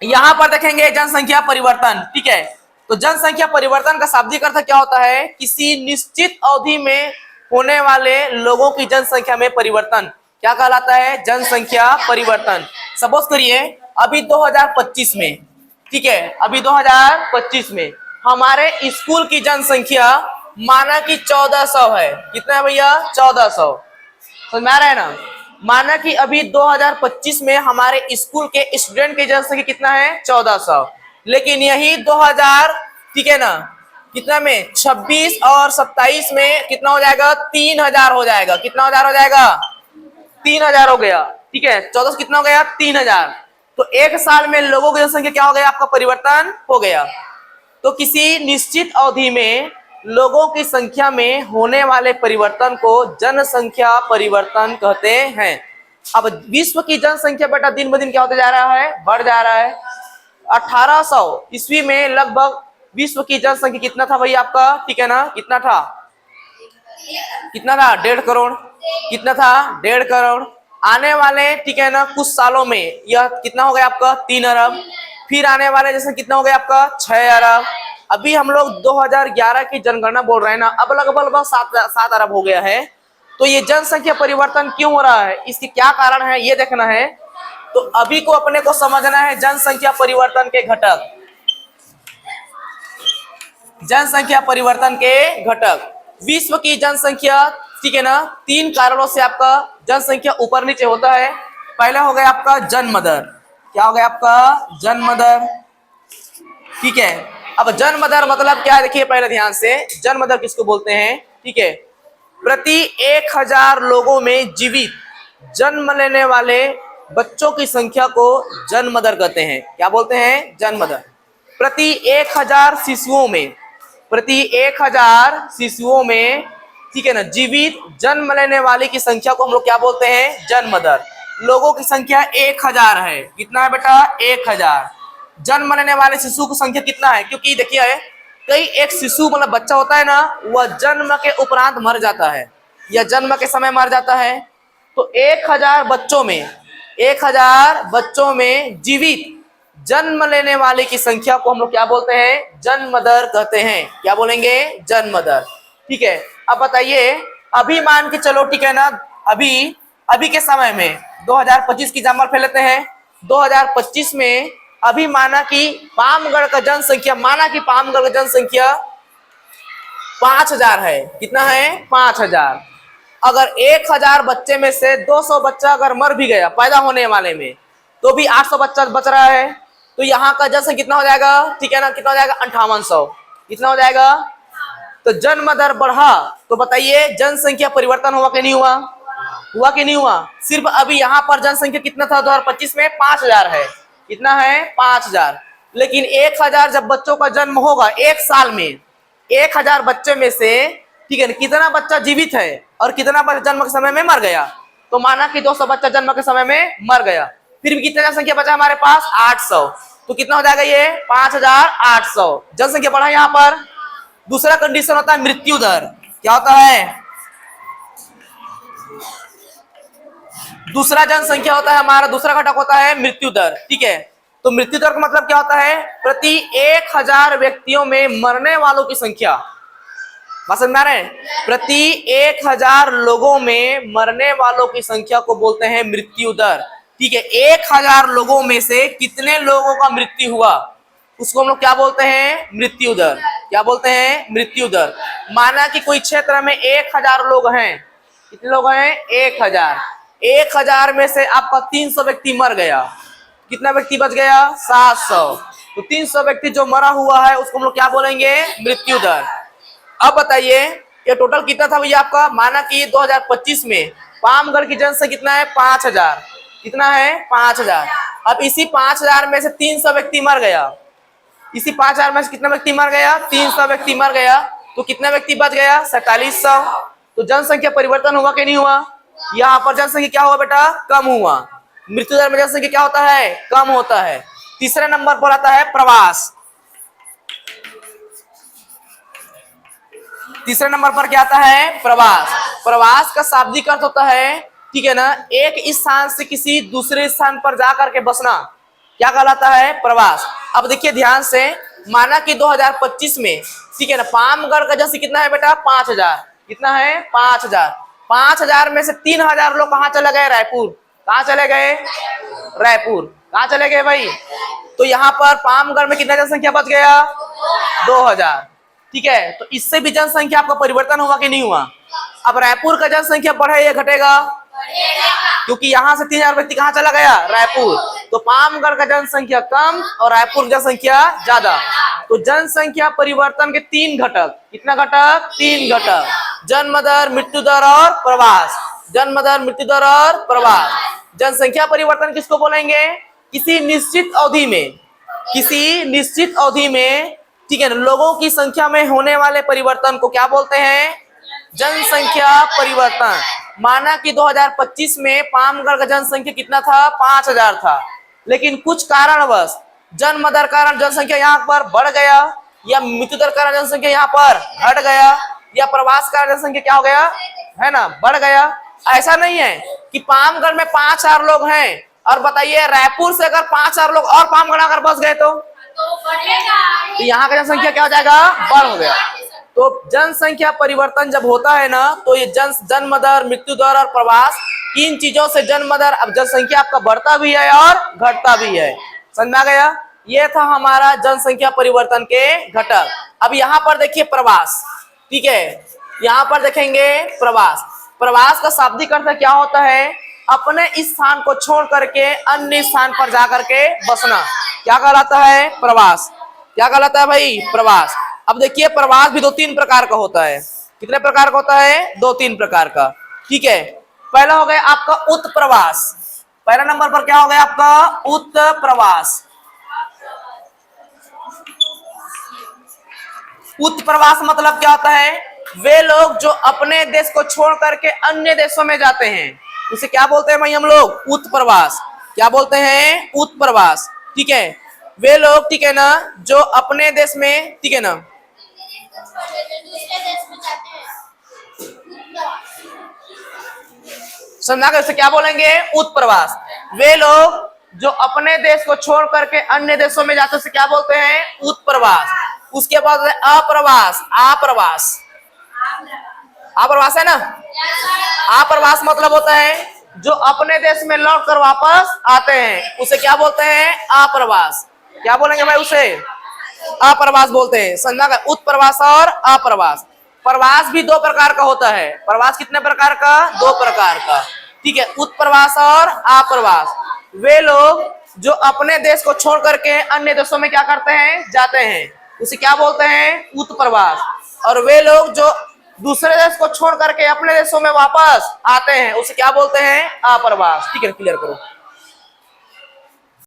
यहां पर देखेंगे जनसंख्या परिवर्तन, ठीक है। तो जनसंख्या परिवर्तन का शाब्दिक अर्थ क्या होता है? किसी निश्चित अवधि में होने वाले लोगों की जनसंख्या में परिवर्तन क्या कहलाता है? जनसंख्या परिवर्तन। सपोज करिए अभी 2025 में, ठीक है, अभी 2025 में हमारे स्कूल की जनसंख्या माना कि 1400 है। कितना है भैया? 1400। समझ में आ रहा है ना? माना कि अभी 2025 में हमारे स्कूल के स्टूडेंट की जनसंख्या कितना है? 1400। लेकिन यही 2000, ठीक है ना, कितना में 26 और 27 में कितना हो जाएगा? 3000 हो जाएगा। कितना हजार हो जाएगा? 3000 हो गया, ठीक है। 14 से कितना हो गया? 3000। तो एक साल में लोगों की जनसंख्या क्या हो गया? आपका परिवर्तन हो गया। तो किसी निश्चित अवधि में लोगों की संख्या में होने वाले परिवर्तन को जनसंख्या परिवर्तन कहते हैं। अब विश्व की जनसंख्या बेटा दिन ब दिन क्या होते जा रहा है? बढ़ जा रहा है। 1800 ईस्वी में लगभग विश्व की जनसंख्या कितना था भैया आपका? ठीक है ना, कितना था? कितना था? 1.5 करोड़। कितना था? 1.5 करोड़। आने वाले, ठीक है ना, कुछ सालों में यह कितना हो गया आपका? 3 अरब। फिर आने वाले जैसे कितना हो गया आपका? 6 अरब। अभी हम लोग 2011 की जनगणना बोल रहे हैं ना, अब लगभग 7 अरब हो गया है। तो ये जनसंख्या परिवर्तन क्यों हो रहा है? इसके क्या कारण है ये देखना है। तो अभी को अपने को समझना है जनसंख्या परिवर्तन के घटक। जनसंख्या परिवर्तन के घटक। विश्व की जनसंख्या, ठीक है ना, 3 कारणों से आपका जनसंख्या ऊपर नीचे होता है। पहला हो गया आपका जन्म दर। क्या हो गया आपका? जन्म दर, ठीक है। अब जन्म दर मतलब क्या है? देखिए पहले ध्यान से, जन्म दर किसको बोलते हैं? ठीक है, प्रति 1000 लोगों में जीवित जन्म लेने वाले बच्चों की संख्या को जन्म दर कहते हैं। क्या बोलते हैं? जन्म दर। प्रति 1000 शिशुओं में, प्रति 1000 शिशुओं में, ठीक है ना, जीवित जन्म लेने वाले की संख्या को हम लोग क्या बोलते हैं? जन्म दर। लोगों की संख्या 1000 है। कितना है बेटा? 1000। जन्म लेने वाले शिशु की संख्या कितना है? क्योंकि देखिए कई एक शिशु मतलब बच्चा होता है ना, वह जन्म के उपरांत मर जाता है या जन्म के समय मर जाता है। तो 1000 बच्चों में, 1000 बच्चों में जीवित जन्म लेने वाले की संख्या को हम लोग क्या बोलते हैं? जन्म दर कहते हैं। क्या बोलेंगे? जन्म दर। ठीक है। अब बताइए, अभी मान के चलो, ठीक है ना, अभी अभी के समय में 2025 की एग्जाम्पल फैल लेते हैं। 2025 में अभी माना कि पामगढ़ का जनसंख्या, माना कि पामगढ़ का जनसंख्या 5000 है। कितना है? 5000। अगर 1000 बच्चे में से 200 बच्चा अगर मर भी गया पैदा होने वाले में, तो भी 800 बच्चा बच रहा है। तो यहाँ का जनसंख्या कितना हो जाएगा? ठीक है ना, कितना हो जाएगा? 5800। कितना हो जाएगा? तो जन्म दर बढ़ा तो बताइए जनसंख्या परिवर्तन हुआ कि नहीं हुआ? हुआ कि नहीं हुआ? सिर्फ अभी यहाँ पर जनसंख्या कितना था 2025 में? 5000 है। कितना है? 5000। लेकिन 1000 जब बच्चों का जन्म होगा एक साल में, 1000 बच्चे में से, ठीक है, कितना बच्चा जीवित है और कितना बच्चा जन्म के समय में मर गया? तो माना कि 200 बच्चा जन्म के समय में मर गया, फिर भी कितना जनसंख्या बचा हमारे पास? 800। तो कितना हो जाएगा ये? 5800 जनसंख्या बढ़ा यहाँ पर। दूसरा कंडीशन होता है मृत्यु दर। क्या होता है? दूसरा जनसंख्या होता है हमारा, दूसरा घटक होता है मृत्यु दर। ठीक है, तो मृत्यु दर का मतलब क्या होता है? प्रति 1000 व्यक्तियों में मरने वालों की संख्या। बात समझ में आ रहे हैं? प्रति 1000 लोगों में मरने वालों की संख्या को बोलते हैं मृत्यु दर। ठीक है, 1000 लोगों में से कितने लोगों का मृत्यु हुआ उसको हम लोग क्या बोलते हैं? मृत्यु दर। क्या बोलते हैं? मृत्यु दर। माना कि कोई क्षेत्र में 1000 लोग हैं। कितने लोग हैं? 1000। 1000 में से आपका 300 व्यक्ति मर गया, कितना व्यक्ति बच गया? 700। तो 300 व्यक्ति जो मरा हुआ है उसको हम लोग क्या बोलेंगे? मृत्यु दर। अब बताइए ये टोटल कितना था भैया आपका? माना कि 2025 में पामगढ़ की जनसंख्या कितना है? 5000। कितना है? 5000। अब इसी 5000 में से 300 व्यक्ति मर गया, इसी 5000 में से कितना व्यक्ति मर गया? 300 व्यक्ति मर गया। तो कितना व्यक्ति बच गया? 4700। तो जनसंख्या परिवर्तन हुआ कि नहीं हुआ? यहाँ पर जनसंख्या क्या हुआ बेटा? कम हुआ। मृत्यु दर में जनसंख्या क्या होता है? कम होता है। तीसरे नंबर पर आता है प्रवास। तीसरे नंबर पर क्या आता है? प्रवास। प्रवास का शाब्दिक अर्थ होता है, ठीक है ना, एक स्थान से किसी दूसरे स्थान पर जाकर के बसना। क्या कहलाता है? प्रवास। अब देखिए ध्यान से, माना कि 2025 में, ठीक है ना, पामगढ़ का जनसंख्या कितना है बेटा? 5000। कितना है? 5000। 5000 में से 3000 लोग कहाँ चले गए? रायपुर। कहाँ चले गए? रायपुर। कहाँ चले गए भाई? तो यहाँ पर पामगढ़ में कितना जनसंख्या बच गया? 2000। ठीक है, तो इससे भी जनसंख्या आपका परिवर्तन हुआ कि नहीं हुआ? अब रायपुर का जनसंख्या बढ़े या घटेगा? क्योंकि यहाँ से 3000 व्यक्ति कहाँ चला गया? रायपुर। तो पामगढ़ का जनसंख्या कम और रायपुर की जनसंख्या ज्यादा। तो जनसंख्या परिवर्तन के 3 घटक। कितना घटक? 3 घटक। जन्म दर, मृत्यु दर और प्रवास। जन्म दर, मृत्यु दर और प्रवास। जनसंख्या परिवर्तन किसको बोलेंगे? किसी निश्चित अवधि में, किसी निश्चित अवधि में, ठीक है ना, लोगों की संख्या में होने वाले परिवर्तन को क्या बोलते हैं? जनसंख्या परिवर्तन। माना कि 2025 में पामगढ़ का जनसंख्या कितना था? 5000 था, लेकिन कुछ कारणवश, जन्म दर कारण जनसंख्या यहाँ पर बढ़ गया, या मृत्यु दर कारण जनसंख्या यहाँ पर घट गया, या प्रवास कारण जनसंख्या क्या हो गया? है ना, बढ़ गया। ऐसा नहीं है कि पामगढ़ में 5000 लोग हैं और बताइए रायपुर से अगर 5000 लोग और पामगढ़ अगर बस गए तो यहाँ का जनसंख्या क्या हो जाएगा? बढ़ हो गया। तो जनसंख्या परिवर्तन जब होता है ना, तो ये जन्म दर, मृत्यु दर और प्रवास, इन चीजों से जन्म दर, अब जनसंख्या आपका बढ़ता भी है और घटता भी है। समझ में आ गया? ये था हमारा जनसंख्या परिवर्तन के घटक। अब यहाँ पर देखिए प्रवास। ठीक है, यहाँ पर देखेंगे प्रवास। प्रवास का शाब्दिक अर्थ क्या होता है? अपने इस स्थान को छोड़ करके अन्य स्थान पर जाकर के बसना। क्या कहलाता है? प्रवास। क्या कहलाता है भाई? प्रवास। अब देखिए प्रवास भी 2-3 प्रकार का होता है। कितने प्रकार का होता है? 2-3 प्रकार का। ठीक है, पहला हो गया आपका उत्प्रवास। पहला नंबर पर क्या हो गया आपका? उत्प्रवास। उत्प्रवास मतलब क्या होता है? वे लोग जो अपने देश को छोड़ करके अन्य देशों में जाते हैं, उसे क्या बोलते हैं भाई हम लोग? उत्प्रवास। क्या बोलते हैं? उत्प्रवास। ठीक है, वे लोग, ठीक है ना, जो अपने देश में, ठीक है ना, समझा कर इसे क्या बोलेंगे? उत्प्रवास। वे लोग जो अपने देश को छोड़ करके अन्य देशों में जाते हैं, उसे क्या बोलते हैं? उत्प्रवास। उसके बाद अप्रवास। अप्रवास, अप्रवास है ना? अप्रवास मतलब होता है जो अपने देश में लौट कर वापस आते हैं, उसे क्या बोलते हैं? अप्रवास। क्या बोलेंगे भाई? उसे अप्रवास बोलते हैं। समझा कर? उत्प्रवास और अप्रवास। प्रवास भी 2 प्रकार का होता है। प्रवास कितने प्रकार का? 2 प्रकार का। ठीक है, उत्प्रवास और अप्रवास। वे लोग जो अपने देश को छोड़ करके अन्य देशों में क्या करते हैं? जाते हैं, उसे क्या बोलते हैं? उत्प्रवास। और वे लोग जो दूसरे देश को छोड़ करके अपने देशों में वापस आते हैं, उसे क्या बोलते हैं? अप्रवास। ठीक है, क्लियर करो।